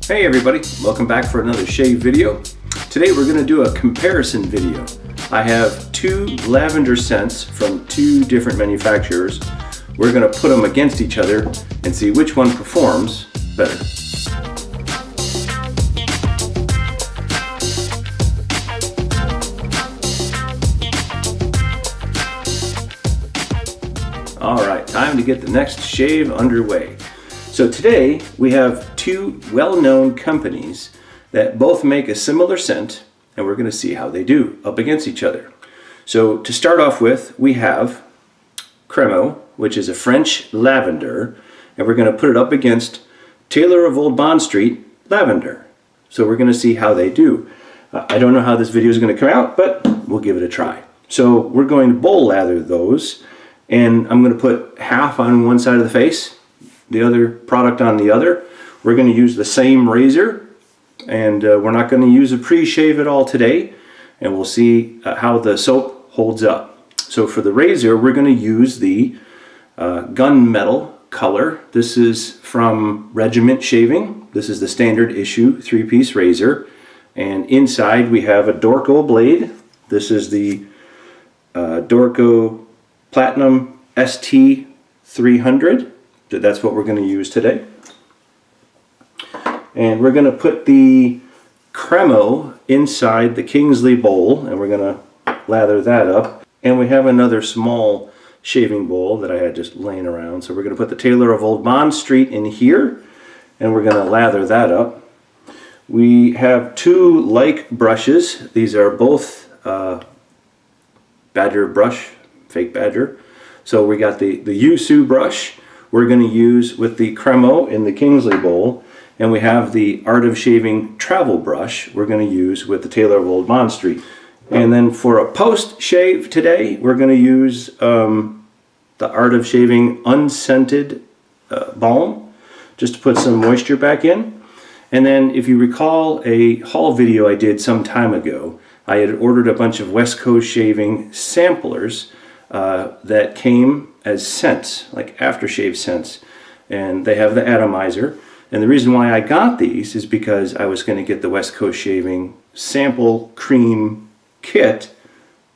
Hey everybody, welcome back for another shave video. Today we're going to do a comparison video. I have two lavender scents from two different manufacturers. We're going to put them against each other and see which one performs better. Alright, time to get the next shave underway. So today we have two well-known companies that both make a similar scent, and we're going to see how they do up against each other. So to start off with, we have CREMO, which is a French lavender, and we're going to put it up against Taylor of Old Bond Street lavender. So we're going to see how they do. I don't know how this video is going to come out, but we'll give it a try. So we're going to bowl lather those, and I'm going to put half on one side of the face, the other product on the other. We're going to use the same razor, and we're not going to use a pre-shave at all today, and we'll see how the soap holds up. So for the razor, we're going to use the gunmetal color. This is from Regiment Shaving. This is the standard issue 3-piece razor, and inside we have a DORCO blade. This is the DORCO Platinum ST300. That's what we're going to use today. And we're going to put the CREMO inside the Kingsley Bowl, and we're going to lather that up. And we have another small shaving bowl that I had just laying around. So we're going to put the Taylor of Old Bond Street in here, and we're going to lather that up. We have two like brushes. These are both Badger brush, fake Badger. So we got the Yoosoo brush we're going to use with the CREMO in the Kingsley Bowl, and we have the Art of Shaving travel brush we're going to use with the Taylor of Old Bond Street. And then for a post shave today, we're going to use the Art of Shaving Unscented balm, just to put some moisture back in. And then if you recall a haul video I did some time ago, I had ordered a bunch of West Coast shaving samplers that came as scents, like aftershave scents, and they have the atomizer. And the reason why I got these is because I was going to get the West Coast Shaving sample cream kit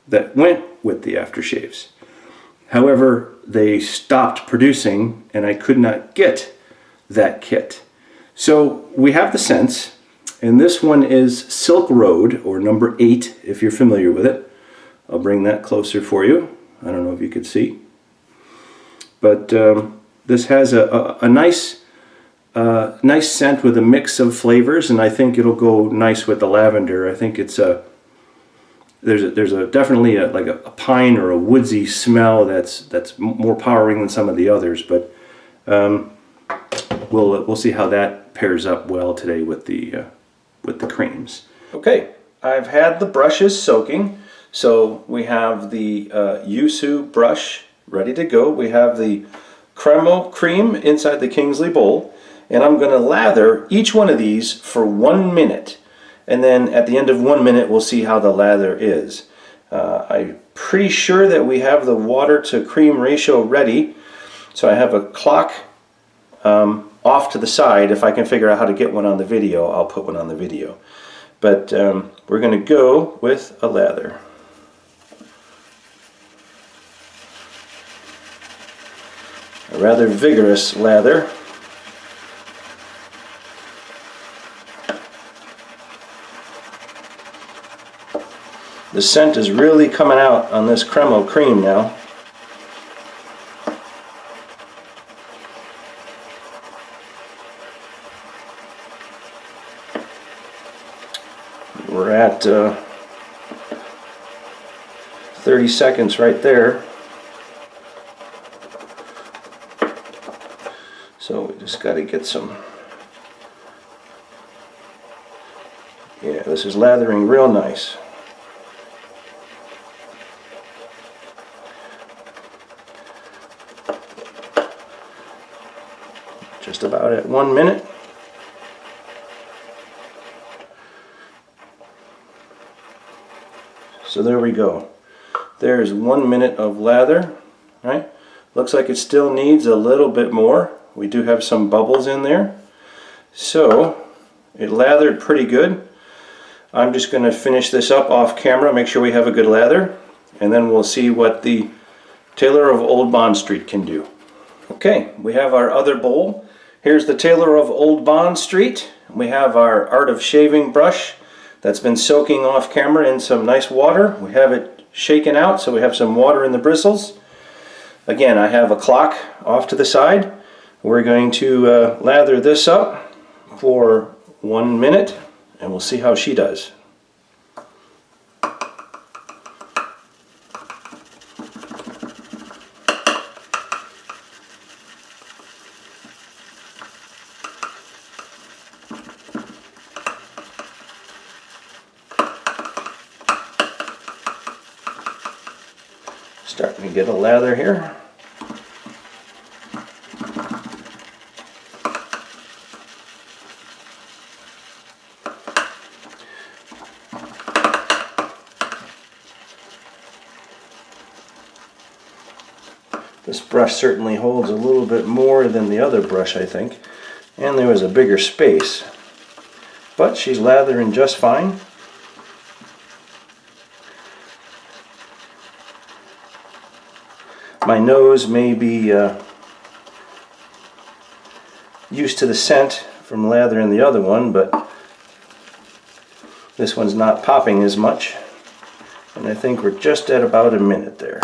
that went with the aftershaves. However, they stopped producing and I could not get that kit. So we have the scents, and this one is Silk Road, or number 8 if you're familiar with it. I'll bring that closer for you. I don't know if you could see. But this has a nice nice scent with a mix of flavors, and I think it'll go nice with the lavender. I think it's there's definitely like a pine or a woodsy smell that's more powering than some of the others, but we'll see how that pairs up well today with the creams. Okay, I've had the brushes soaking, so we have the Yoosoo brush ready to go. We have the CREMO cream inside the Kingsley Bowl, and I'm going to lather each one of these for 1 minute, and then at the end of 1 minute we'll see how the lather is. I'm pretty sure that we have the water to cream ratio ready, so I have a clock off to the side. If I can figure out how to get one on the video, I'll put one on the video. But we're going to go with a lather. A rather vigorous lather. The scent is really coming out on this CREMO cream now. We're at 30 seconds right there. So we just got to get some. Yeah, this is lathering real nice. Just about at 1 minute. So there we go. There's 1 minute of lather, right? Looks like it still needs a little bit more. We do have some bubbles in there. So it lathered pretty good. I'm just going to finish this up off camera, make sure we have a good lather, and then we'll see what the Tailor of Old Bond Street can do. Okay, we have our other bowl. Here's the Tailor of Old Bond Street. We have our Art of Shaving brush that's been soaking off camera in some nice water. We have it shaken out, so we have some water in the bristles. Again, I have a clock off to the side. We're going to lather this up for 1 minute, and we'll see how she does. Starting to get a lather here. This brush certainly holds a little bit more than the other brush, I think, and there was a bigger space, but she's lathering just fine. My nose may be used to the scent from lathering the other one, but this one's not popping as much, and I think we're just at about a minute there.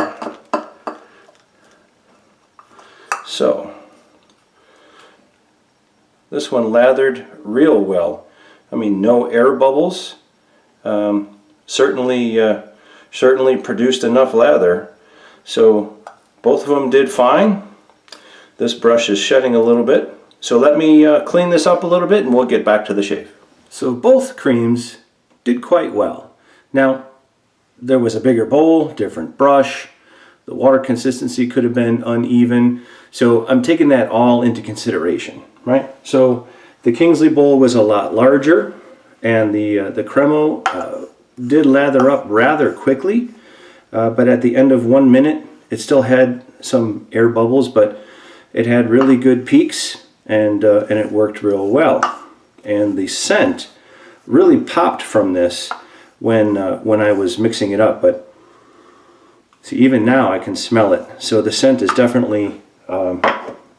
So, this one lathered real well. I mean, no air bubbles. Certainly produced enough lather. So, both of them did fine. This brush is shedding a little bit. So let me clean this up a little bit and we'll get back to the shave. So both creams did quite well. Now, there was a bigger bowl, different brush. The water consistency could have been uneven. So I'm taking that all into consideration, right? So the Kingsley Bowl was a lot larger, and the CREMO did lather up rather quickly. But at the end of 1 minute, it still had some air bubbles, but it had really good peaks, and it worked real well. And the scent really popped from this when I was mixing it up. But see, even now I can smell it. So the scent is definitely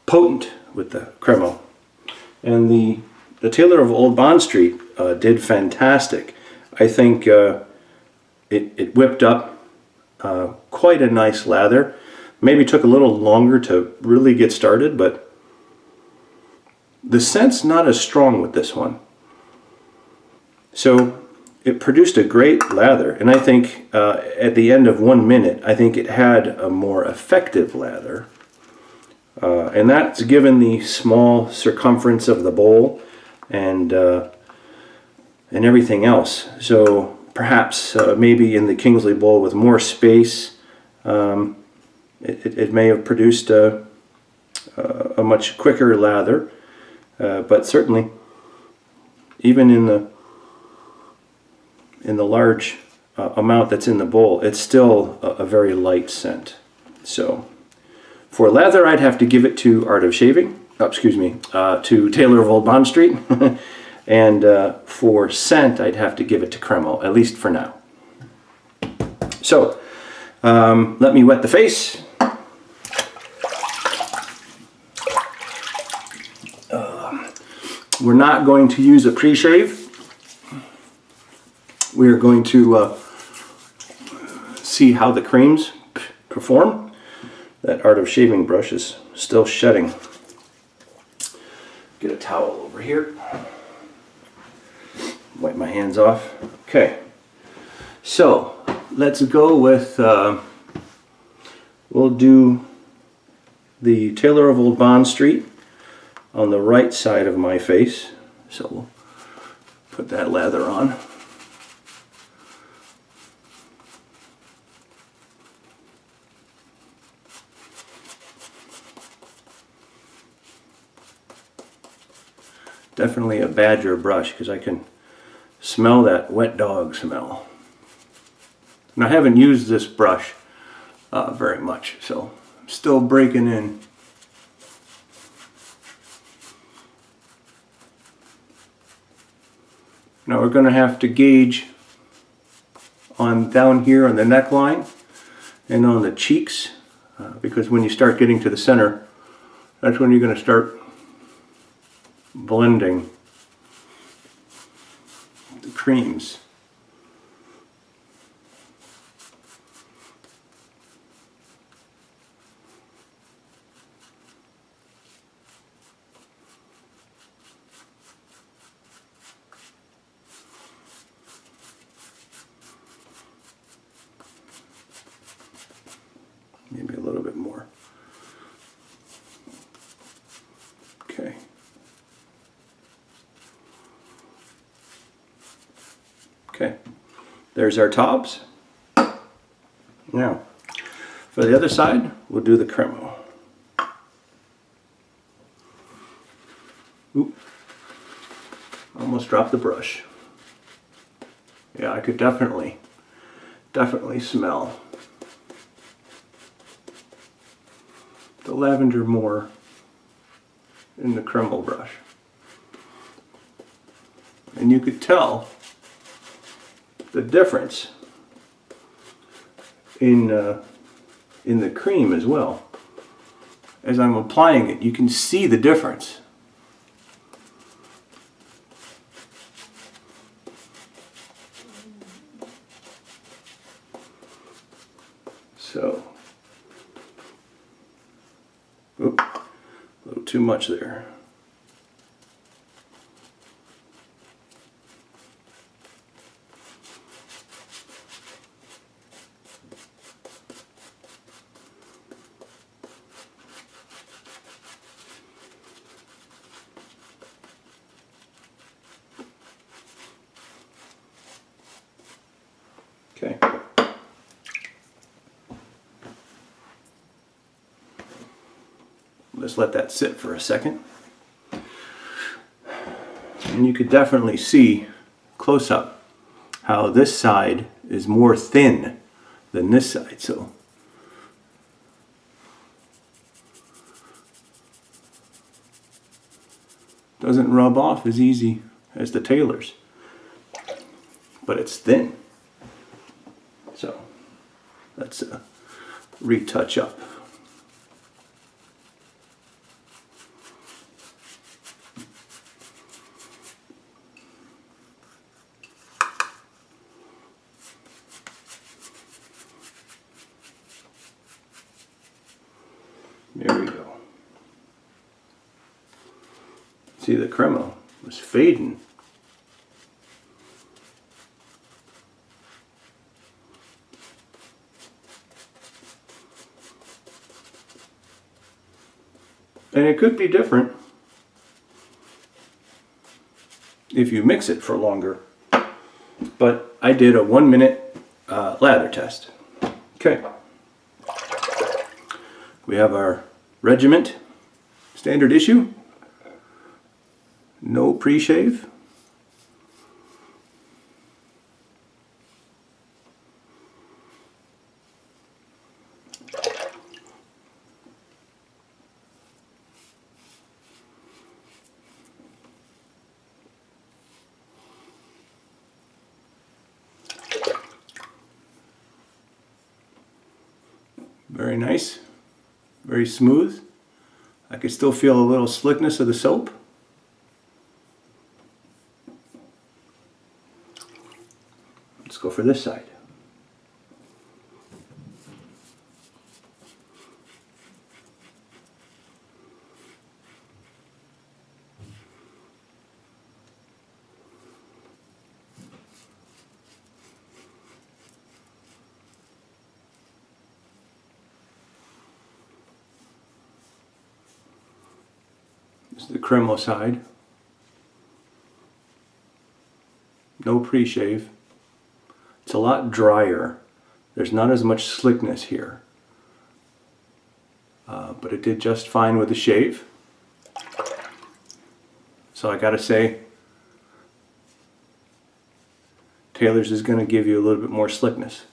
potent with the CREMO. And the Tailor of Old Bond Street did fantastic. I think it whipped up quite a nice lather. Maybe took a little longer to really get started, but the scent's not as strong with this one. So it produced a great lather, and I think at the end of 1 minute, I think it had a more effective lather. And that's given the small circumference of the bowl and everything else. So perhaps maybe in the Kingsley Bowl with more space, it may have produced a much quicker lather, but certainly even in the large amount that's in the bowl, it's still a very light scent. So for lather, I'd have to give it to Art of Shaving, to Tailor of Old Bond Street. And for scent, I'd have to give it to CREMO, at least for now. So, let me wet the face. We're not going to use a pre-shave. We're going to see how the creams perform. That Art of Shaving brush is still shedding. Get a towel over here. Wipe my hands off. Okay, so let's go with, we'll do the Tailor of Old Bond Street on the right side of my face. So we'll put that lather on. Definitely a badger brush because I can smell that wet dog smell. And I haven't used this brush very much, so I'm still breaking in. Now we're going to have to gauge on down here on the neckline and on the cheeks, because when you start getting to the center, that's when you're going to start blending the creams. Maybe a little bit more. Okay. Okay. There's our TOBS. Now, for the other side, we'll do the CREMO. Oop. Almost dropped the brush. Yeah, I could definitely smell the lavender more in the CREMO brush. And you could tell the difference in the cream as well. As I'm applying it, you can see the difference. So, oop, a little too much there. Okay. Let's let that sit for a second. And you could definitely see close up how this side is more thin than this side. So doesn't rub off as easy as the tailor's, but it's thin. So let's retouch up. There we go. See, the CREMO was fading. And it could be different if you mix it for longer. But I did a 1 minute lather test. Okay. We have our Regiment standard issue. No pre-shave. Very nice, very smooth. I can still feel a little slickness of the soap. Let's go for this side. This is the CREMO side. No pre-shave. It's a lot drier. There's not as much slickness here. But it did just fine with the shave. So I gotta say, Taylor's is gonna give you a little bit more slickness.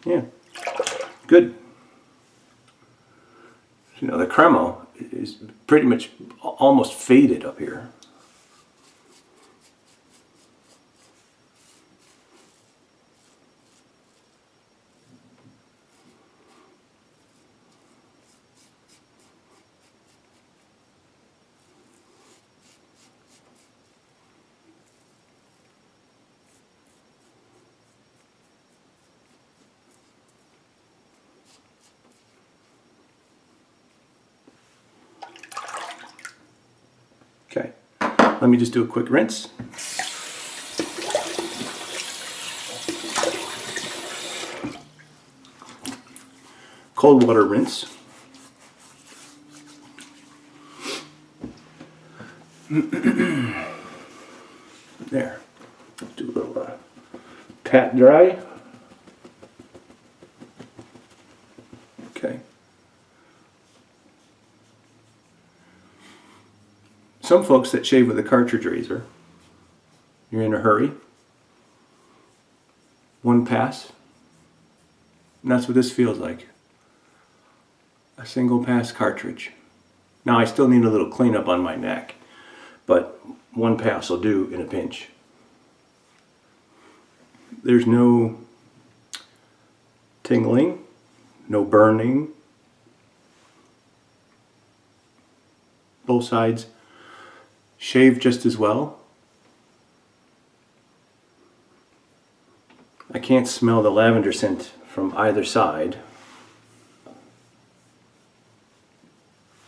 Yeah, good. You know, the CREMO is pretty much almost faded up here. Okay, let me just do a quick rinse. Cold water rinse. There. Do a little pat dry. Okay. Some folks that shave with a cartridge razor, you're in a hurry. One pass. And that's what this feels like. A single pass cartridge. Now I still need a little cleanup on my neck, but one pass will do in a pinch. There's no tingling, no burning. Both sides shave just as well. I can't smell the lavender scent from either side.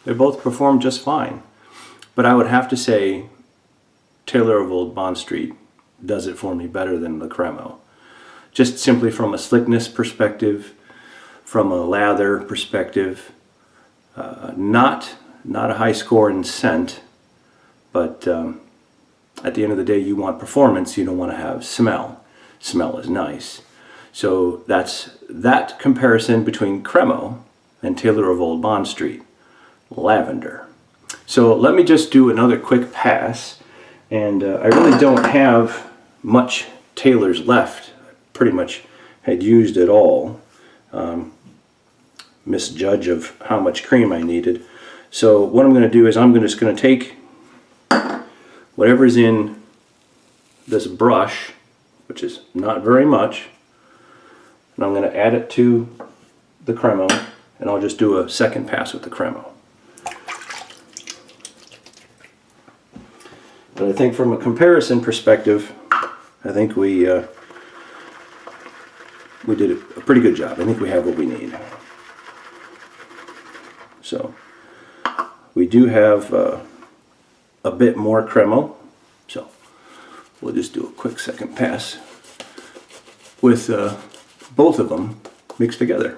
They both perform just fine, but I would have to say Taylor of Old Bond Street does it for me better than the CREMO. Just simply from a slickness perspective, from a lather perspective, not a high score in scent, but at the end of the day you want performance, you don't want to have smell. Smell is nice. So that's that comparison between CREMO and Taylor of Old Bond Street. Lavender. So let me just do another quick pass, and I really don't have much Taylors left. I pretty much had used it all. Misjudge of how much cream I needed. So what I'm going to do is I'm just going to take whatever's in this brush, which is not very much, and I'm going to add it to the CREMO, and I'll just do a second pass with the CREMO. But I think from a comparison perspective, I think we did a pretty good job. I think we have what we need. So we do have a bit more CREMO, so we'll just do a quick second pass with both of them mixed together.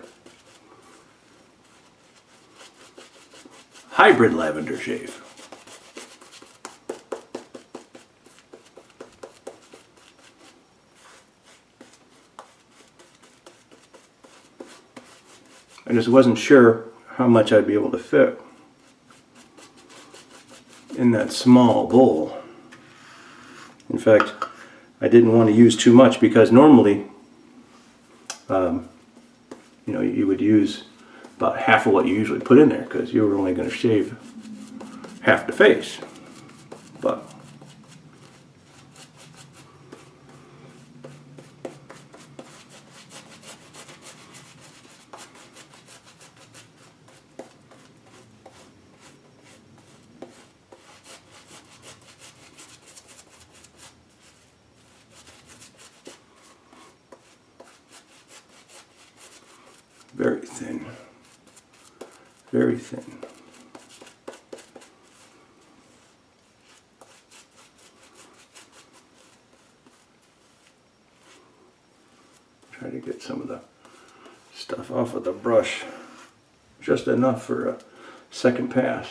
Hybrid lavender shave. I just wasn't sure how much I'd be able to fit in that small bowl. In fact, I didn't want to use too much because normally, you know, you would use about half of what you usually put in there because you were only going to shave half the face. But very thin, very thin. Try to get some of the stuff off of the brush, just enough for a second pass.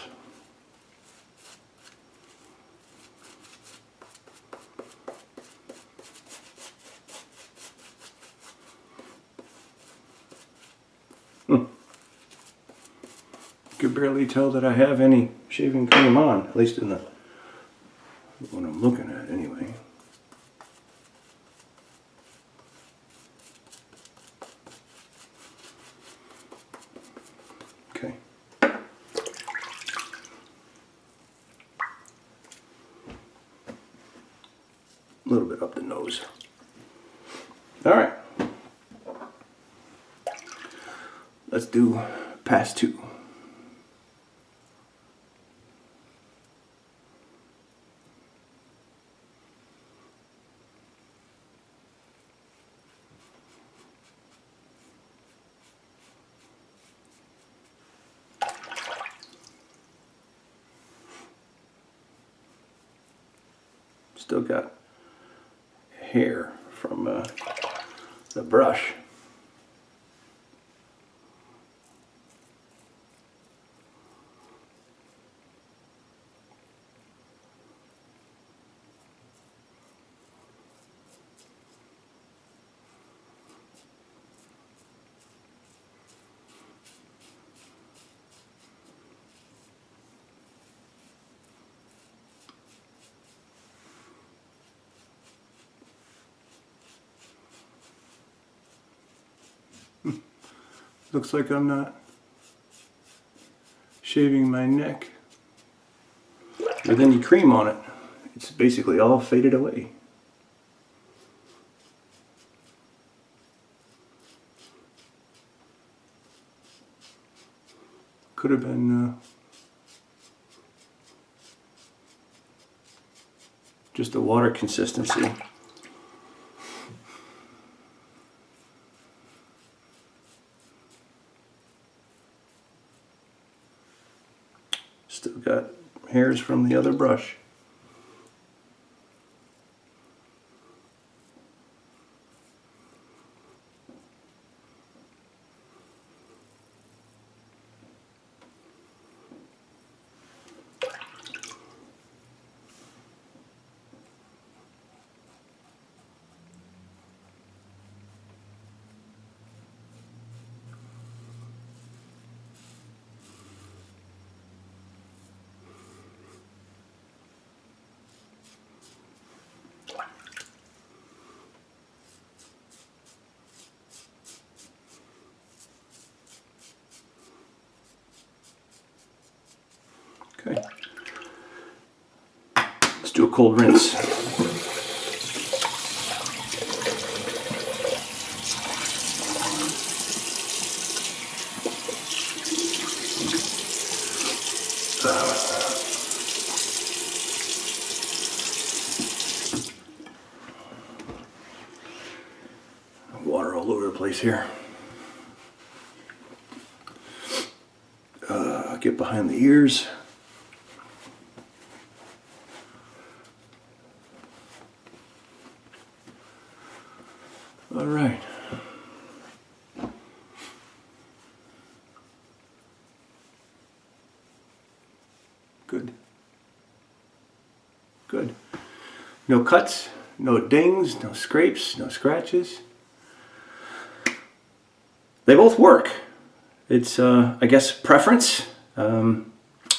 You can barely tell that I have any shaving cream on, at least in the what I'm looking at anyway. little bit up the nose. All right. Let's do pass 2. Still got hair from the brush. Looks like I'm not shaving my neck with any cream on it. It's basically all faded away. Could have been just the water consistency. Still got hairs from the other brush. Okay, let's do a cold rinse. Water all over the place here. Get behind the ears. All right. Good. Good. No cuts, no dings, no scrapes, no scratches. They both work. It's, I guess, preference.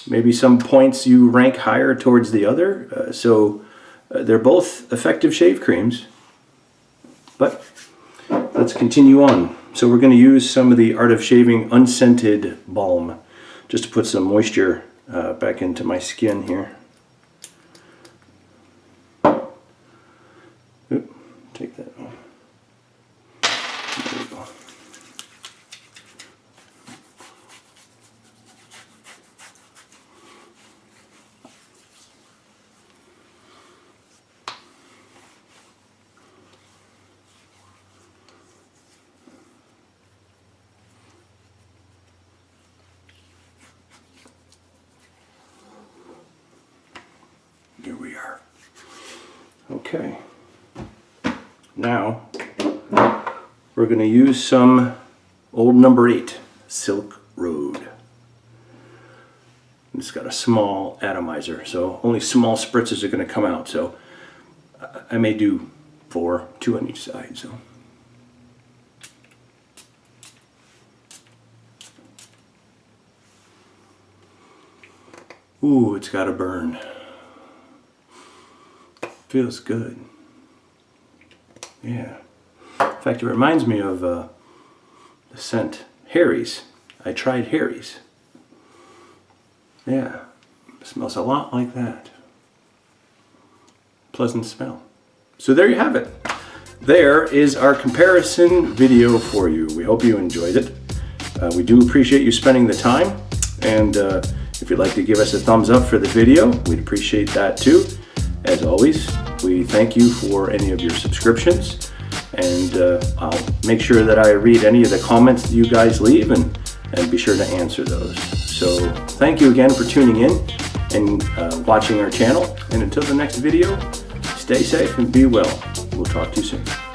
Maybe some points you rank higher towards the other. So they're both effective shave creams. But let's continue on. So we're going to use some of the Art of Shaving Unscented balm just to put some moisture back into my skin here. Oop, take that off. There we go. Here we are. Okay. Now we're going to use some old number 8 Silk Road. It's got a small atomizer, so only small spritzes are going to come out. So I may do 4, 2 on each side. So. Ooh, it's got a burn. Feels good. Yeah. In fact, it reminds me of the scent Harry's. I tried Harry's. Yeah. It smells a lot like that. Pleasant smell. So there you have it. There is our comparison video for you. We hope you enjoyed it. We do appreciate you spending the time, and if you'd like to give us a thumbs up for the video, we'd appreciate that too. As always, we thank you for any of your subscriptions, and I'll make sure that I read any of the comments that you guys leave and be sure to answer those. So thank you again for tuning in and watching our channel, and until the next video, stay safe and be well. We'll talk to you soon.